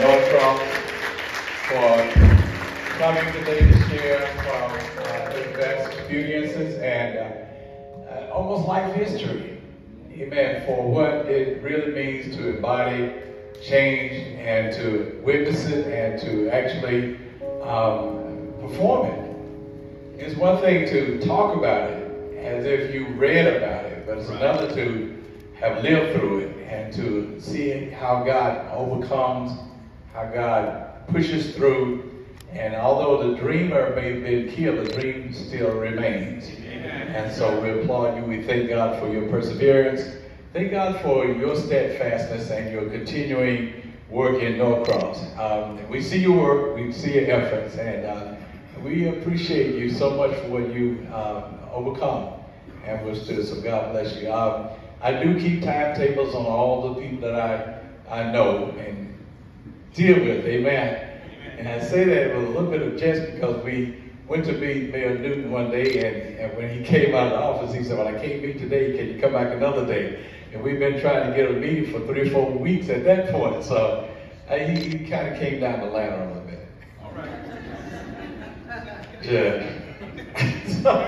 Norcross for coming today to share from his best experiences and almost life history. Amen. For what it really means to embody change and to witness it and to actually perform it. It's one thing to talk about it as if you read about it, but it's another to have lived through it and to see how God overcomes, how God pushes through. And although the dreamer may have been killed, the dream still remains. Amen. And so we applaud you. We thank God for your perseverance. Thank God for your steadfastness and your continuing work in Norcross. We see your work, we see your efforts, and we appreciate you so much for what you overcome and withstood. So God bless you. I do keep timetables on all the people that I know and deal with. Amen. And I say that with a little bit of jest because we went to meet Mayor Newton one day, and when he came out of the office, he said, "Well, I can't meet today. Can you come back another day?" And we've been trying to get a meeting for 3 or 4 weeks at that point. So he kind of came down the ladder a little bit. All right. Yeah. So,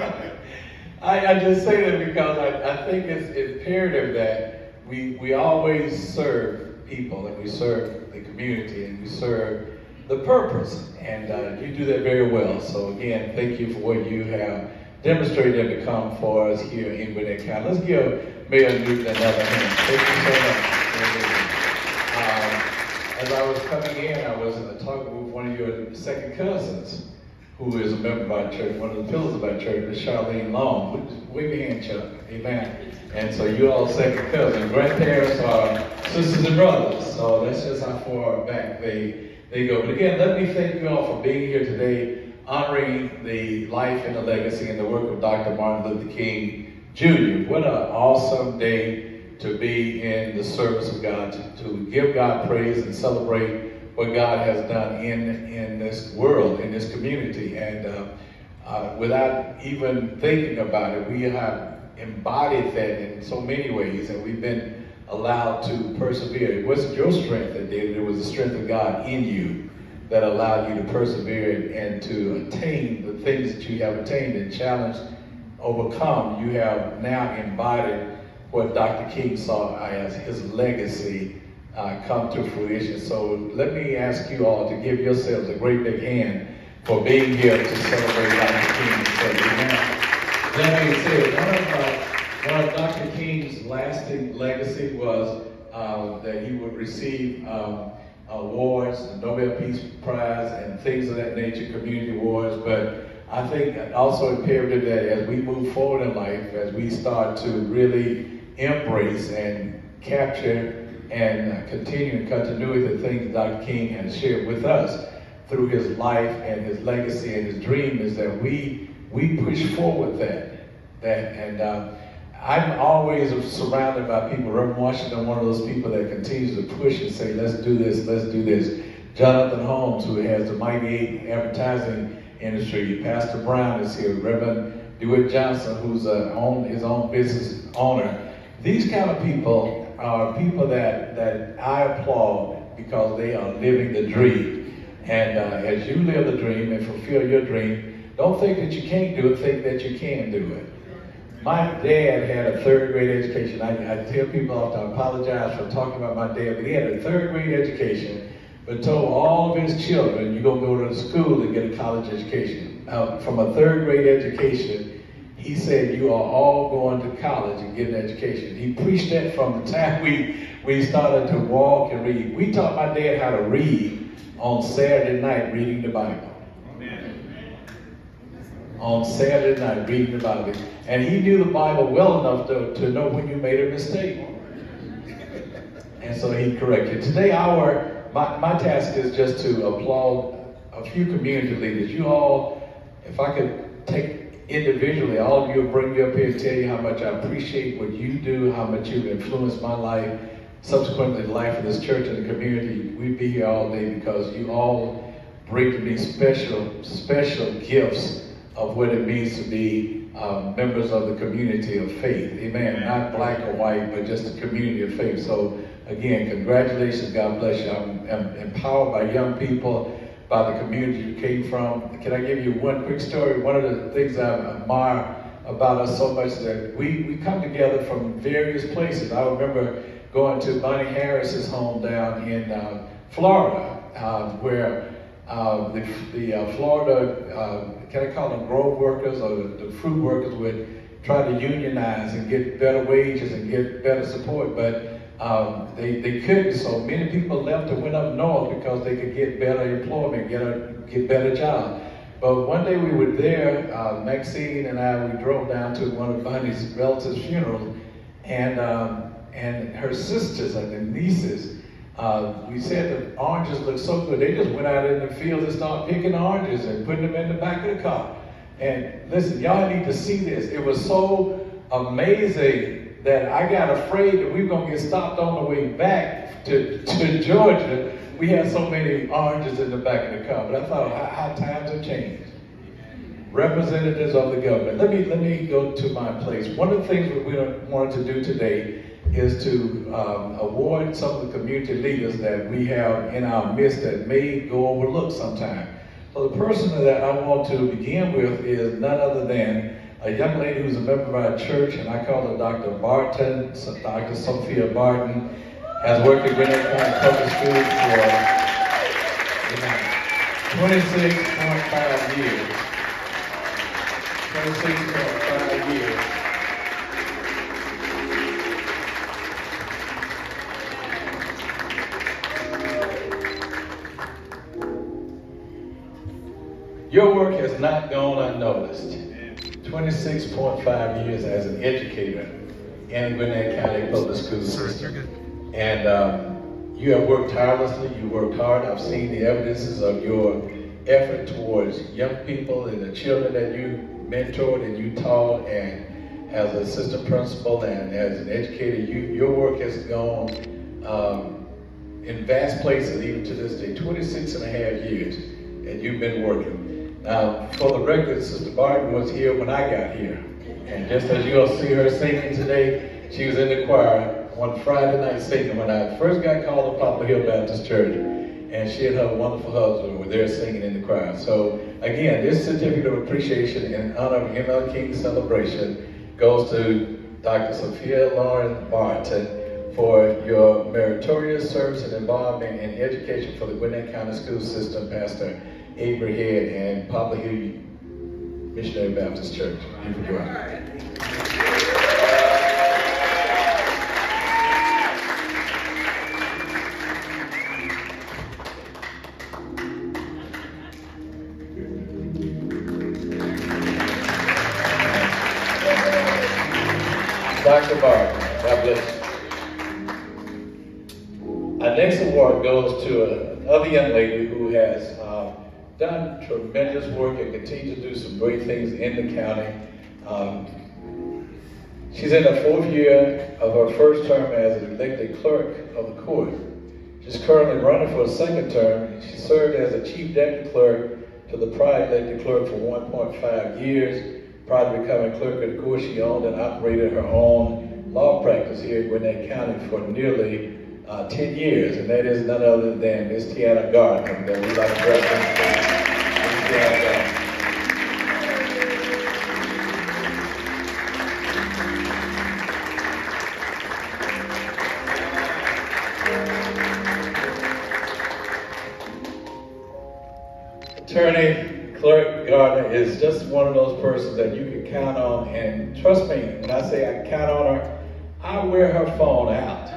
I just say that because I think it's imperative that we always serve people, and we serve the community, and we serve the purpose. And you do that very well. So again, thank you for what you have demonstrated to come for us here in Gwinnett County. Let's give Mayor Newton another hand. Thank you so much. As I was coming in, I was talking with one of your second cousins, who is a member of our church, one of the pillars of our church, Miss Charlene Long. Wave your hand, Chuck. Amen. And so you all second cousins. Grandparents are sisters and brothers. So that's just how far back they go. But again, let me thank you all for being here today, honoring the life and the legacy and the work of Dr. Martin Luther King Jr. What an awesome day to be in the service of God, to give God praise and celebrate what God has done in this world, in this community. And without even thinking about it, we have embodied that in so many ways, and we've been allowed to persevere. It wasn't your strength that did it, it was the strength of God in you that allowed you to persevere and to attain the things that you have attained and challenged, overcome. You have now embodied what Dr. King saw as his legacy come to fruition. So let me ask you all to give yourselves a great big hand for being here to celebrate Dr. King's birthday. That being said, one of Dr. King's lasting legacy was that he would receive awards, the Nobel Peace Prize, and things of that nature, community awards. But I think also imperative that as we move forward in life, as we start to really embrace and capture and continue in continuity the things Dr. King has shared with us through his life and his legacy and his dream, is that we push forward that. I'm always surrounded by people. Reverend Washington, one of those people that continues to push and say, let's do this, let's do this. Jonathan Holmes, who has the Mighty 8 advertising industry. Pastor Brown is here. Reverend DeWitt Johnson, who's his own business owner. These kind of people are people that I applaud because they are living the dream. And as you live the dream and fulfill your dream, don't think that you can't do it, think that you can do it. My dad had a 3rd grade education. I tell people often, I apologize for talking about my dad, but he had a 3rd grade education, but told all of his children, you're going to go to school and get a college education. From a 3rd grade education, he said, you are all going to college and get an education. He preached that from the time we started to walk and read. We taught my dad how to read on Saturday night, reading the Bible. On Saturday night, reading the Bible. And he knew the Bible well enough to know when you made a mistake. And so he corrected. Today, my task is just to applaud a few community leaders. You all, if I could take individually, all of you will bring you up here and tell you how much I appreciate what you do, how much you've influenced my life, subsequently the life of this church and the community. We'd be here all day because you all bring to me special gifts of what it means to be members of the community of faith. Amen. Not black or white, but just the community of faith. So again, congratulations, God bless you. I'm empowered by young people, by the community you came from. Can I give you one quick story? One of the things I admire about us so much is that we come together from various places. I remember going to Rodney Harris's home down in Florida, where the Florida, can I call them grove workers or the fruit workers would try to unionize and get better wages and get better support, but they couldn't. So many people left and went up north because they could get better employment, get better jobs. But one day we were there, Maxine and I, we drove down to one of Bunny's relatives' funerals, and her sisters and the nieces, we said the oranges looked so good. They just went out in the field and started picking oranges and putting them in the back of the car. And listen, y'all need to see this. It was so amazing that I got afraid that we were going to get stopped on the way back to Georgia. We had so many oranges in the back of the car. But I thought, how times have changed. Representatives of the government. Let me go to my place. One of the things that we wanted to do today is to award some of the community leaders that we have in our midst that may go overlooked sometime. So the person that I want to begin with is none other than a young lady who's a member of our church, and I call her Dr. Barton, Dr. Sophia Barton, has worked at Gwinnett County Public Schools for 26.5 years. 26.5 years. Your work has not gone unnoticed. 26.5 years as an educator in Gwinnett County Public Schools system. And you have worked tirelessly, you worked hard. I've seen the evidences of your effort towards young people and the children that you mentored and you taught, and as an assistant principal and as an educator, your work has gone in vast places even to this day. 26 and a half years and you've been working. Now, for the record, Sister Barton was here when I got here. And just as you'll see her singing today, she was in the choir one Friday night singing when I first got called to Poplar Hill Baptist Church. And she and her wonderful husband were there singing in the choir. So again, this certificate of appreciation in honor of MLK celebration goes to Dr. Sophia Barton for your meritorious service and involvement in education for the Gwinnett County School System, Pastor Avery Head and Poplar Hill Missionary Baptist Church. You can go out. Dr. Barton, God bless you. Our next award goes to another young lady who has done tremendous work and continues to do some great things in the county. She's in the 4th year of her first term as an elected clerk of the court. She's currently running for a 2nd term. She served as a chief deputy clerk to the prior elected clerk for 1.5 years. Prior to becoming clerk of the court, she owned and operated her own law practice here in Gwinnett County for nearly 10 years, and that is none other than Miss Tianna Gardner, that we like to reference. Attorney Clerk Gardner is just one of those persons that you can count on, and trust me, when I say I can count on her, I wear her phone out.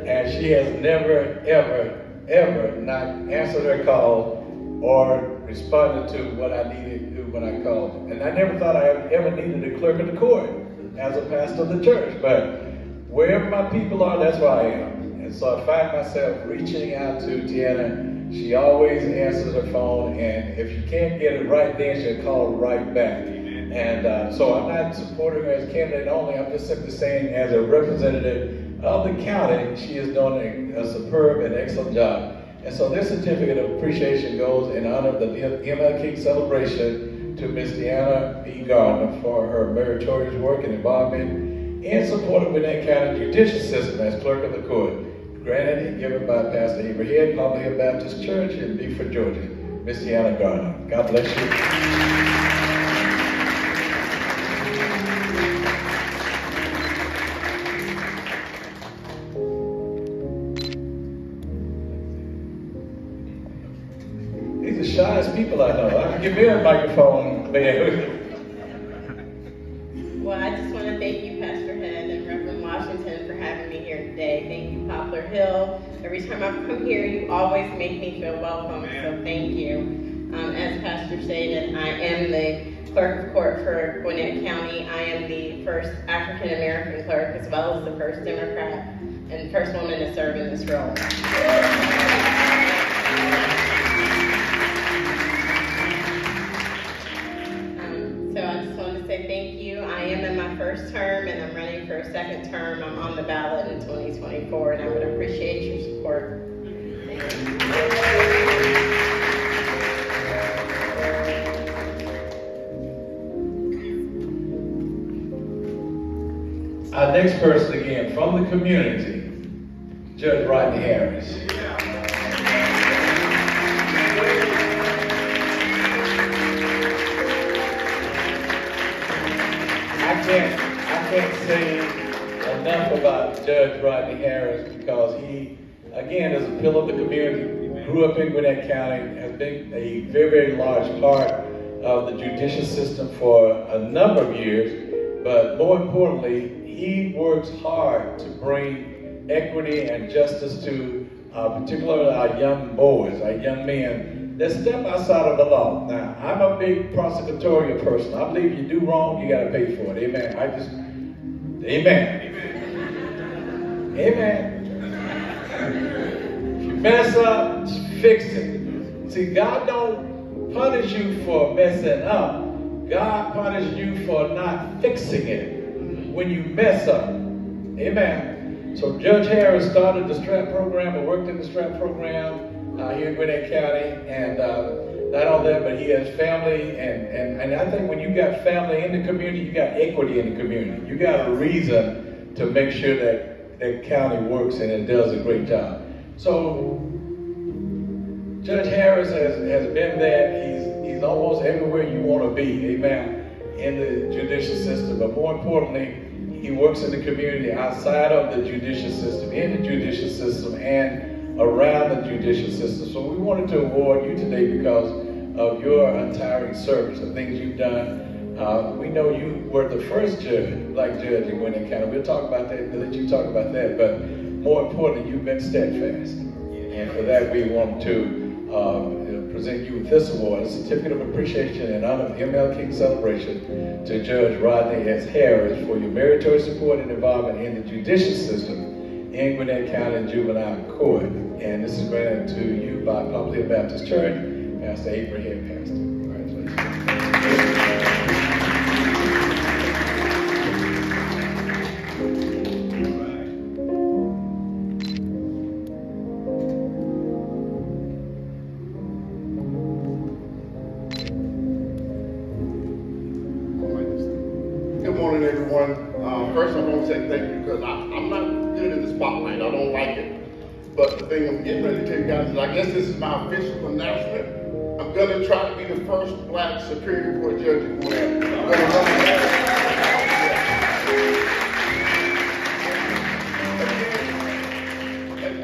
And she has never, ever, ever not answered her call or responded to what I needed to do when I called. And I never thought I ever needed a clerk of the court as a pastor of the church, but wherever my people are, that's where I am. And so I find myself reaching out to Tianna. She always answers her phone, and if you can't get it right then, she'll call right back. And so I'm not supporting her as candidate only, I'm just simply saying as a representative of the county, she is doing a superb and excellent job. And so this certificate of appreciation goes in honor of the MLK celebration to Miss Tianna B. Gardner for her meritorious work and involvement in support of Gwinnett County judicial system as clerk of the court, granted and given by Pastor Avery, Poplar Baptist Church in Beaufort, Georgia. Miss Tianna Gardner. God bless you. These are the shyest people I know. I can give me a microphone, man. Well, I just want to thank you, Pastor Head and Reverend Washington, for having me here today. Thank you, Poplar Hill. Every time I've come here, you always make me feel welcome, so thank you. As Pastor stated, I am the Clerk of Court for Gwinnett County. I am the first African-American clerk, as well as the first Democrat and first woman to serve in this role. So I just wanted to say thank you. I am in my first term, and I'm running for a second term. I'm on the ballot in 2024, and I would appreciate your support. Thank you. Our next person again, from the community, Judge Rodney Harris. I can't say enough about Judge Rodney Harris because he, again, is a pillar of the community, grew up in Gwinnett County, has been a very, very large part of the judicial system for a number of years, but more importantly, he works hard to bring equity and justice to particularly our young boys, our young men that step outside of the law. Now, I'm a big prosecutorial person. I believe you do wrong, you got to pay for it. Amen. Amen. If you mess up, fix it. See, God don't punish you for messing up. God punishes you for not fixing it when you mess up. Amen. So Judge Harris started the STRAP program, or worked in the STRAP program here in Gwinnett County, and not only that, but he has family, and I think when you got family in the community, you got equity in the community. You got a reason to make sure that that county works and it does a great job. So Judge Harris has been there. He's almost everywhere you want to be, amen, in the judicial system, but more importantly, he works in the community outside of the judicial system, in the judicial system, and around the judicial system. So we wanted to award you today because of your untiring service, the things you've done. We know you were the first black judge in Gwinnett County. We'll talk about that, we'll let you talk about that, but more importantly, you've been steadfast. And for that, we want to present you with this award, a certificate of appreciation in honor of the MLK celebration to Judge Rodney S. Harris for your meritorious support and involvement in the judicial system in Gwinnett County Juvenile Court. And this is granted to you by Poplar Baptist Church, Pastor Avery, head pastor. Congratulations. Good morning, everyone. First, I want to say thank you because I'm not good in the spotlight. I don't like it. But the thing I'm getting ready to tell you guys is I guess this is my official announcement. I'm going to try to be the first black Superior Court judge in Gwinnett. I'm going to run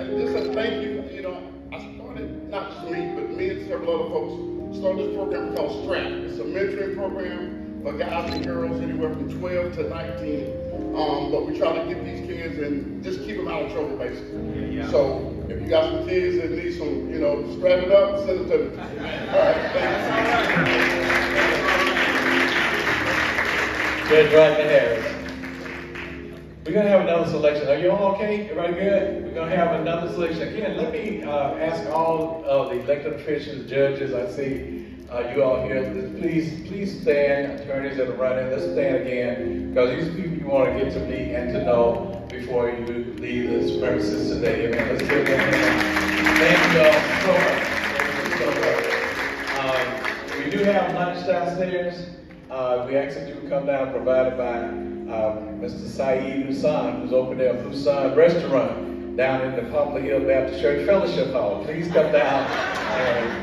and just a thank you. You know, I started, not just me, but me and several other folks started this program called STRAP. It's a mentoring program for guys and girls anywhere from 12 to 19. But we try to get these kids and just keep them out of trouble, basically. Yeah. So if you got some kids that need some, you know, strap it up, send it to them. All right, thanks. Judge Rodney Harris. We're going to have another selection. Are you all okay? Everybody good? We're going to have another selection. Again, let me ask all of the elected officials, judges, I see you all here, please stand, attorneys that are running, let's stand again, because these people you want to get to meet and to know before you leave this premises today. Amen. Let's give them a hand. Thank you all so much. We do have lunch downstairs. We ask that you come down, provided by Mr. Saeed Husan, who's over there at Husan Restaurant down in the Poplar Hill Baptist Church Fellowship Hall. Please come down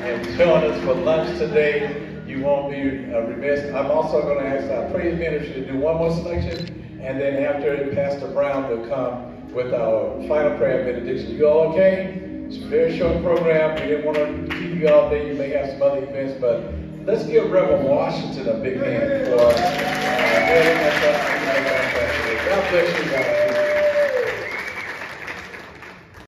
and join us for lunch today. You won't be remiss. I'm also going to ask our praise ministry to do one more selection, and then after Pastor Brown will come with our final prayer and benediction. You all okay? It's a very short program. We didn't want to keep you all day. You may have some other events, but let's give Reverend Washington a big hand for God bless you guys.